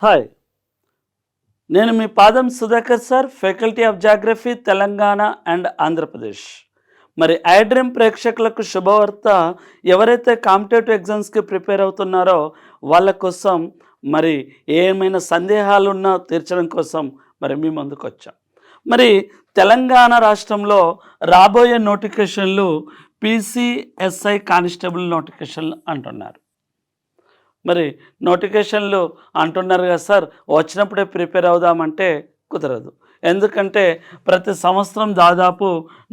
Hi! నేను మీ పాదం Sudhakar sir, faculty of geography, Telangana and Andhra Pradesh. మరి ఐడ్రీమ్ ప్రేక్షకులకు శుభవార్త. ఎవరైతే కాంపిటేటివ్ ఎగ్జామ్స్కి ప్రిపేర్ అవుతున్నారో వాళ్ళ కోసం మరి ఏమైనా సందేహాలున్నా తీర్చడం కోసం మరి మీ ముందుకు వచ్చాం. మరి తెలంగాణ రాష్ట్రంలో రాబోయే నోటిఫికేషన్లు పీసీఎస్ఐ కానిస్టేబుల్ నోటిఫికేషన్లు అంటున్నారు. మరి నోటిఫికేషన్లు అంటున్నారు కదా సార్, వచ్చినప్పుడే ప్రిపేర్ అవుదామంటే కుదరదు. ఎందుకంటే ప్రతి సంవత్సరం దాదాపు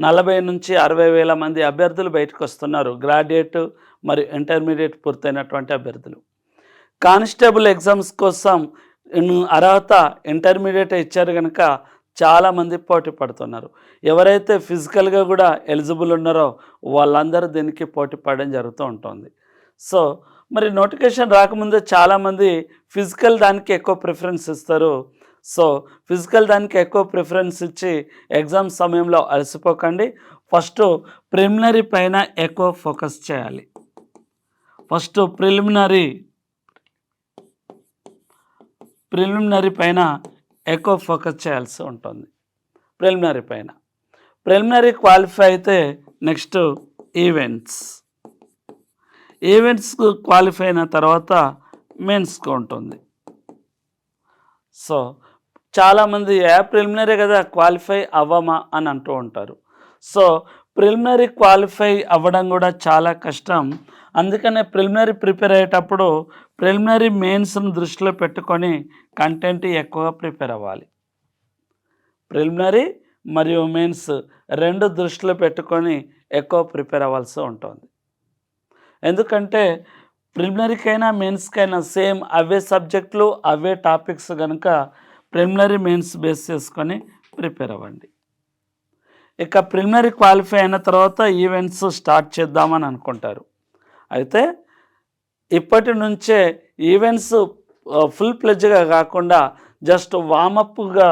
40 నుంచి 60 వేల మంది అభ్యర్థులు బయటకు వస్తున్నారు. గ్రాడ్యుయేట్ మరి ఇంటర్మీడియట్ పూర్తయినటువంటి అభ్యర్థులు. కానిస్టేబుల్ ఎగ్జామ్స్ కోసం అర్హత ఇంటర్మీడియట్ ఇచ్చారు కనుక చాలామంది పోటీ పడుతున్నారు. ఎవరైతే ఫిజికల్గా కూడా ఎలిజిబుల్ ఉన్నారో వాళ్ళందరూ దీనికి పోటీ పడడం జరుగుతూ ఉంటుంది. సో మరి నోటిఫికేషన్ రాకముందే చాలామంది ఫిజికల్ దానికి ఎక్కువ ప్రిఫరెన్స్ ఇస్తారు. సో ఫిజికల్ దానికి ఎక్కువ ప్రిఫరెన్స్ ఇచ్చి ఎగ్జామ్ సమయంలో అలసిపోకండి. ఫస్ట్ ప్రిలిమినరీ పైన ఎక్కువ ఫోకస్ చేయాలి. ఫస్ట్ ప్రిలిమినరీ పైన ఎక్కువ ఫోకస్ చేయాల్సి ఉంటుంది. ప్రిలిమినరీ క్వాలిఫై అయితే నెక్స్ట్ ఈవెంట్స్కు క్వాలిఫై అయిన తర్వాత మెయిన్స్కు ఉంటుంది. సో చాలామంది ప్రిలిమినరీ కదా క్వాలిఫై అవ్వమా అని అంటూ ఉంటారు. సో ప్రిలిమినరీ క్వాలిఫై అవ్వడం కూడా చాలా కష్టం. అందుకనే ప్రిలిమినరీ ప్రిపేర్ అయ్యేటప్పుడు ప్రిలిమినరీ మెయిన్స్ను దృష్టిలో పెట్టుకొని కంటెంట్ ఎక్కువగా ప్రిపేర్ అవ్వాలి. ప్రిలిమినరీ మరియు మెయిన్స్ రెండు దృష్టిలో పెట్టుకొని ఎక్కువ ప్రిపేర్ అవ్వాల్సి ఉంటుంది. ఎందుకంటే ప్రిలిమినరీకైనా మెయిన్స్కైనా సేమ్ అవే సబ్జెక్టులు అవే టాపిక్స్ కనుక ప్రిలిమినరీ మెయిన్స్ బేస్ చేసుకొని ప్రిపేర్ అవ్వండి. ఇక ప్రిలిమినరీ క్వాలిఫై అయిన తర్వాత ఈవెంట్స్ స్టార్ట్ చేద్దామని అనుకుంటారు. అయితే ఇప్పటి నుంచే ఈవెంట్స్ ఫుల్ ప్లెడ్జ్గా కాకుండా జస్ట్ వామప్గా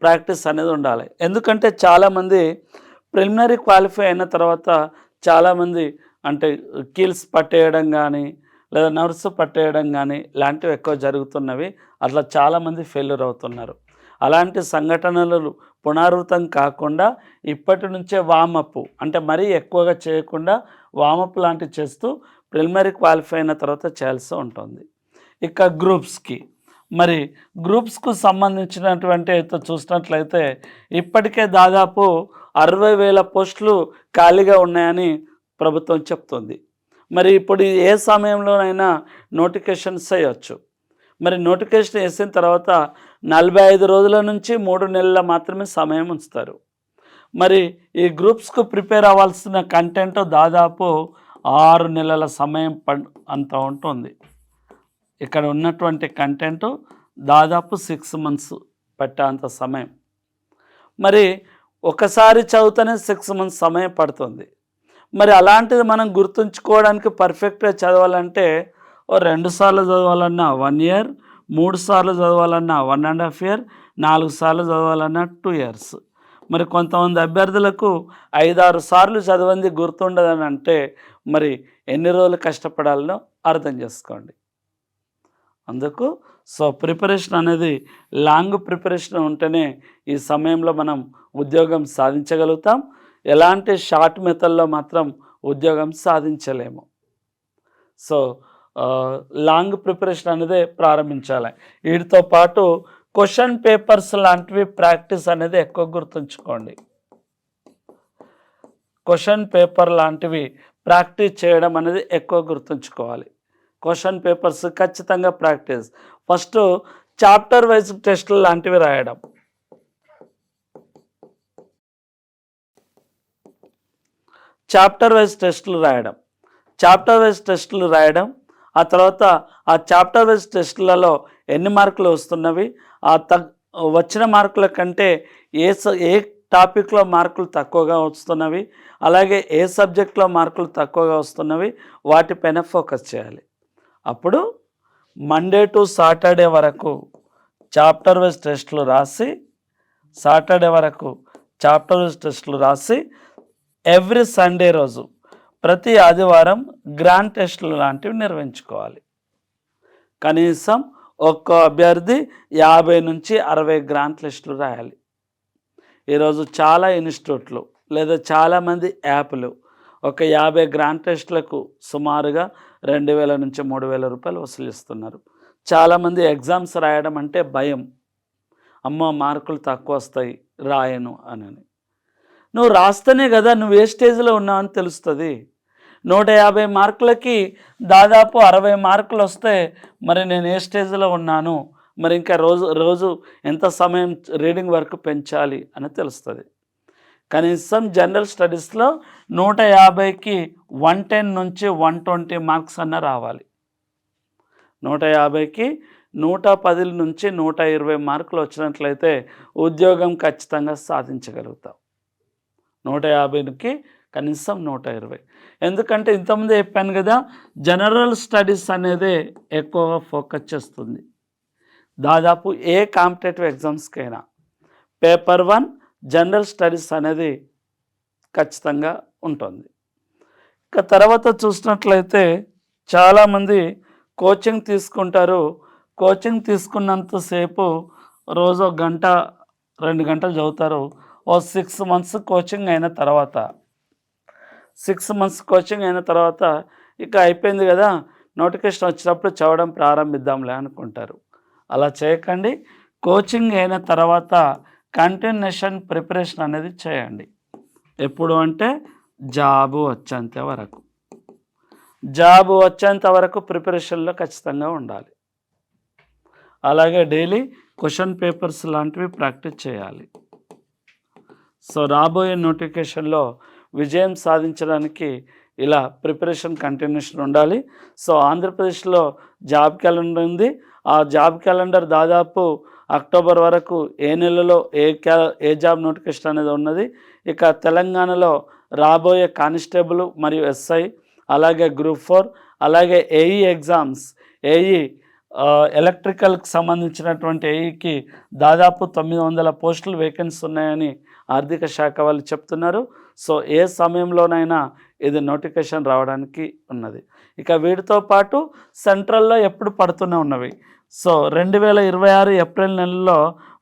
ప్రాక్టీస్ అనేది ఉండాలి. ఎందుకంటే చాలామంది ప్రిలిమినరీ క్వాలిఫై అయిన తర్వాత చాలామంది అంటే కీల్స్ పట్టేయడం కానీ లేదా నర్వ్స్ పట్టేయడం కానీ ఇలాంటివి ఎక్కువ జరుగుతున్నవి. అట్లా చాలామంది ఫెయిల్యూర్ అవుతున్నారు. అలాంటి సంఘటనలు పునరావృతం కాకుండా ఇప్పటి నుంచే వామప్ అంటే మరీ ఎక్కువగా చేయకుండా వామప్ లాంటివి చేస్తూ ప్రిలిమినరీ క్వాలిఫై అయిన తర్వాత చేయాల్సి ఉంటుంది. ఇక గ్రూప్స్కు సంబంధించినటువంటి అయితే చూసినట్లయితే ఇప్పటికే దాదాపు 60,000 పోస్టులు ఖాళీగా ఉన్నాయని ప్రభుత్వం చెప్తుంది. మరి ఇప్పుడు ఏ సమయంలోనైనా నోటిఫికేషన్స్ వేయవచ్చు. మరి నోటిఫికేషన్ వేసిన తర్వాత 45 రోజుల నుంచి 3 నెలల మాత్రమే సమయం ఉంచుతారు. మరి ఈ గ్రూప్స్కు ప్రిపేర్ అవ్వాల్సిన కంటెంట్ దాదాపు 6 నెలల సమయం అంత ఉంటుంది. ఇక్కడ ఉన్నటువంటి కంటెంట్ దాదాపు 6 మంత్స్ పట్టేంత సమయం. మరి ఒకసారి చదివితేనే 6 మంత్స్ సమయం పడుతుంది. మరి అలాంటిది మనం గుర్తుంచుకోవడానికి పర్ఫెక్ట్గా చదవాలంటే 2 సార్లు చదవాలన్నా 1 ఇయర్, 3 సార్లు చదవాలన్నా 1.5 ఇయర్, 4 సార్లు చదవాలన్నా 2 ఇయర్స్. మరి కొంతమంది అభ్యర్థులకు 5-6 సార్లు చదివింది గుర్తుండదని అంటే మరి ఎన్ని రోజులు కష్టపడాలనో అర్థం చేసుకోండి. అందుకు ప్రిపరేషన్ అనేది లాంగ్ ప్రిపరేషన్ ఉంటేనే ఈ సమయంలో మనం ఉద్యోగం సాధించగలుగుతాం. ఎలాంటి షార్ట్ మెథడ్లో మాత్రం ఉద్యోగం సాధించలేము. సో లాంగ్ ప్రిపరేషన్ అనేది ప్రారంభించాలి. వీటితో పాటు క్వశ్చన్ పేపర్స్ లాంటివి ప్రాక్టీస్ అనేది ఎక్కువ గుర్తుంచుకోండి. క్వశ్చన్ పేపర్ లాంటివి ప్రాక్టీస్ చేయడం అనేది ఎక్కువ గుర్తుంచుకోవాలి. క్వశ్చన్ పేపర్స్ ఖచ్చితంగా ప్రాక్టీస్. ఫస్ట్ చాప్టర్ వైజ్ టెస్టులు లాంటివి రాయడం. చాప్టర్ వైజ్ టెస్టులు రాయడం. ఆ తర్వాత ఆ చాప్టర్ వైజ్ టెస్టులలో ఎన్ని మార్కులు వస్తున్నవి, వచ్చిన మార్కుల కంటే ఏ టాపిక్లో మార్కులు తక్కువగా వస్తున్నవి, అలాగే ఏ సబ్జెక్ట్లో మార్కులు తక్కువగా వస్తున్నవి వాటిపైన ఫోకస్ చేయాలి. అప్పుడు మండే టు సాటర్డే వరకు చాప్టర్ వైజ్ టెస్టులు రాసి ఎవ్రీ సండే రోజు ప్రతి ఆదివారం గ్రాండ్ టెస్టులు లాంటివి నిర్వహించుకోవాలి. కనీసం ఒక్కో అభ్యర్థి 50 నుంచి 60 గ్రాంట్ లిస్టులు రాయాలి. ఈరోజు చాలా ఇన్స్టిట్యూట్లు లేదా చాలామంది యాప్లు ఒక 50 గ్రాంట్ టెస్టులకు సుమారుగా 2000 నుంచి 3000 రూపాయలు వసూలిస్తున్నారు. చాలామంది ఎగ్జామ్స్ రాయడం అంటే భయం, అమ్మో మార్కులు తక్కువ వస్తాయి రాయను అని. నువ్వు రాస్తేనే కదా నువ్వు ఏ స్టేజ్లో ఉన్నావని తెలుస్తుంది. 150 మార్కులకి దాదాపు 60 మార్కులు వస్తే మరి నేను ఏ స్టేజ్లో ఉన్నాను, మరి ఇంకా రోజు ఎంత సమయం రీడింగ్ వర్క్ పెంచాలి అని తెలుస్తుంది. కనీసం జనరల్ స్టడీస్లో 150కి 110 నుంచి 120 మార్క్స్ అన్న రావాలి. 150కి 110 నుంచి 120 మార్కులు వచ్చినట్లయితే ఉద్యోగం ఖచ్చితంగా సాధించగలుగుతాం. 150కి కనీసం 120. ఎందుకంటే ఇంతకుముందే చెప్పాను కదా, జనరల్ స్టడీస్ అనేది ఎక్కువగా ఫోకస్ చేస్తుంది. దాదాపు ఏ కాంపిటేటివ్ ఎగ్జామ్స్కైనా పేపర్ 1 జనరల్ స్టడీస్ అనేది ఖచ్చితంగా ఉంటుంది. ఇక తర్వాత చూసినట్లయితే చాలామంది కోచింగ్ తీసుకుంటారు. కోచింగ్ తీసుకున్నంతసేపు రోజు 1 గంట 2 గంటలు చదువుతారు. 6 మంత్స్ కోచింగ్ అయిన తర్వాత 6 మంత్స్ కోచింగ్ అయిన తర్వాత ఇక అయిపోయింది కదా, నోటిఫికేషన్ వచ్చినప్పుడు చదవడం ప్రారంభిద్దాంలే అనుకుంటారు. అలా చేయకండి. కోచింగ్ అయిన తర్వాత కంటిన్యూషన్ ప్రిపరేషన్ అనేది చేయండి. ఎప్పుడు అంటే జాబు వచ్చేంత వరకు. జాబు వచ్చేంత వరకు ప్రిపరేషన్లో ఖచ్చితంగా ఉండాలి. అలాగే డైలీ క్వశ్చన్ పేపర్స్ లాంటివి ప్రాక్టీస్ చేయాలి. సో రాబోయే నోటిఫికేషన్లో విజయం సాధించడానికి ఇలా ప్రిపరేషన్ కంటిన్యూషన్ ఉండాలి. సో ఆంధ్రప్రదేశ్లో జాబ్ క్యాలెండర్ ఉంది. ఆ జాబ్ క్యాలెండర్ దాదాపు అక్టోబర్ వరకు ఏ నెలలో ఏ జాబ్ నోటిఫికేషన్ అనేది ఉన్నది. ఇక తెలంగాణలో రాబోయే కానిస్టేబుల్ మరియు ఎస్ఐ, అలాగే గ్రూప్ 4, అలాగే ఏఈ ఎగ్జామ్స్, ఏఈ ఎలక్ట్రికల్కి సంబంధించినటువంటి ఏఈకి దాదాపు 900 పోస్టులు వేకెన్సీ ఉన్నాయని ఆర్థిక శాఖ వాళ్ళు చెప్తున్నారు. సో ఏ సమయంలోనైనా ఇది నోటిఫికేషన్ రావడానికి ఉన్నది. ఇక వీటితో పాటు సెంట్రల్లో ఎప్పుడు పడుతూనే ఉన్నవి. సో 2026 ఏప్రిల్ నెలలో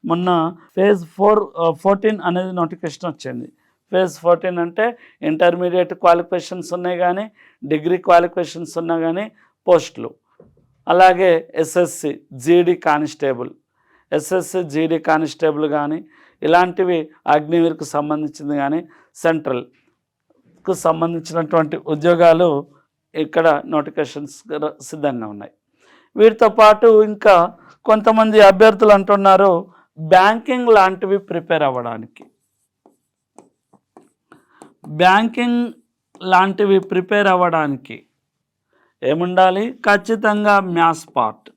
మొన్న ఫేజ్ 14 అనేది నోటిఫికేషన్ వచ్చింది. ఫేజ్ 14 అంటే ఇంటర్మీడియట్ క్వాలిఫికేషన్స్ ఉన్నాయి కానీ, డిగ్రీ క్వాలిఫికేషన్స్ ఉన్నా కానీ పోస్టులు. అలాగే SSC GD constable, SSC GD constable కానీ ఇలాంటివి, అగ్నివీర్కు సంబంధించింది కానీ సెంట్రల్కు సంబంధించినటువంటి ఉద్యోగాలు ఇక్కడ నోటిఫికేషన్స్ సిద్ధంగా ఉన్నాయి. వీటితో పాటు ఇంకా కొంతమంది అభ్యర్థులు అంటున్నారు బ్యాంకింగ్ లాంటివి ప్రిపేర్ అవ్వడానికి. బ్యాంకింగ్ లాంటివి ప్రిపేర్ అవ్వడానికి ఏముండాలి? ఖచ్చితంగా maths part,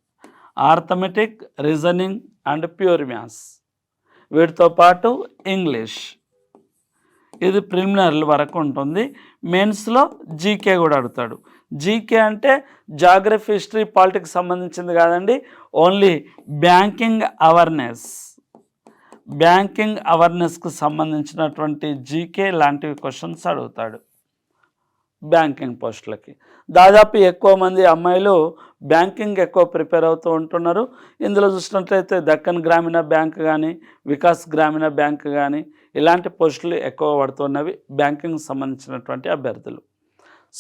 arithmetic, reasoning and pure maths. వీటితో పాటు ఇంగ్లీష్, ఇది ప్రిలిమినరీ వరకు ఉంటుంది. మెయిన్స్లో జీకే కూడా అడుగుతాడు. జీకే అంటే జాగ్రఫీ, హిస్టరీ, పాలిటిక్స్ సంబంధించింది కాదండి, ఓన్లీ బ్యాంకింగ్ అవేర్నెస్. బ్యాంకింగ్ అవేర్నెస్కు సంబంధించినటువంటి జీకే లాంటివి క్వశ్చన్స్ అడుగుతాడు బ్యాంకింగ్ పోస్టులకి. దాదాపు ఎక్కువ మంది అమ్మాయిలు బ్యాంకింగ్ ఎక్కువ ప్రిపేర్ అవుతూ ఉంటున్నారు. ఇందులో చూసినట్లయితే దక్కన్ గ్రామీణ బ్యాంక్ కానీ, వికాస్ గ్రామీణ బ్యాంక్ కానీ ఇలాంటి పోస్టులు ఎక్కువ పడుతున్నవి బ్యాంకింగ్ సంబంధించినటువంటి అభ్యర్థులు.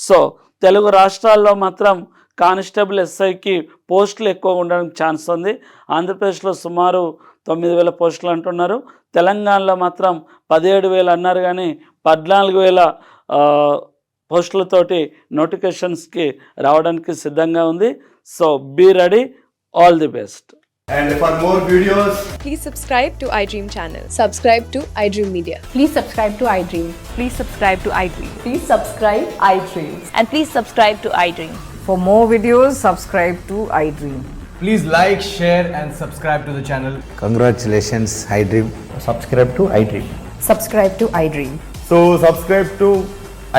సో తెలుగు రాష్ట్రాల్లో మాత్రం కానిస్టేబుల్, ఎస్ఐకి పోస్టులు ఎక్కువ ఉండడానికి ఛాన్స్ ఉంది. ఆంధ్రప్రదేశ్లో సుమారు 9,000 పోస్టులు అంటున్నారు. తెలంగాణలో మాత్రం 17,000 అన్నారు కానీ 14,000 పోస్టులతోటి నోటిఫికేషన్స్కి రావడానికి సిద్ధంగా ఉంది. So be ready, all the best. And for more videos, Please subscribe to iDream channel. Subscribe to iDream Media. Please subscribe to iDream. Please subscribe to iDream. Please subscribe iDream. And please subscribe to iDream. For more videos, subscribe to iDream. please like, share and subscribe to the channel. Congratulations, iDream. Subscribe to iDream. Subscribe to iDream. So subscribe to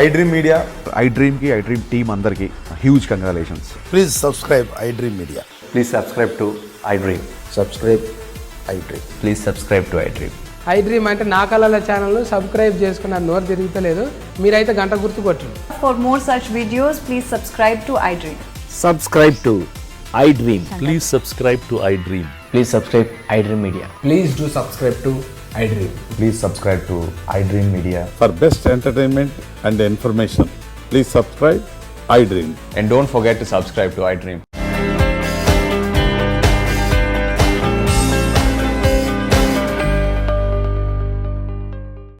iDream Media. iDream ki iDream team అందరికి huge congratulations. Please subscribe iDream Media. Please subscribe to iDream. Subscribe iDream. Please subscribe to iDream. iDream అంటే నా కళల channel subscribe చేసుకున్న నోరు తిరుగుతలేదు, మీరైతే గంట గుర్తు కొట్టండి. For more such videos, please subscribe to iDream. Subscribe to iDream. Please subscribe to iDream. Please subscribe iDream Media. Please do subscribe to iDream. Please subscribe to iDream Media. For best entertainment and information, please subscribe iDream. And don't forget to subscribe to iDream.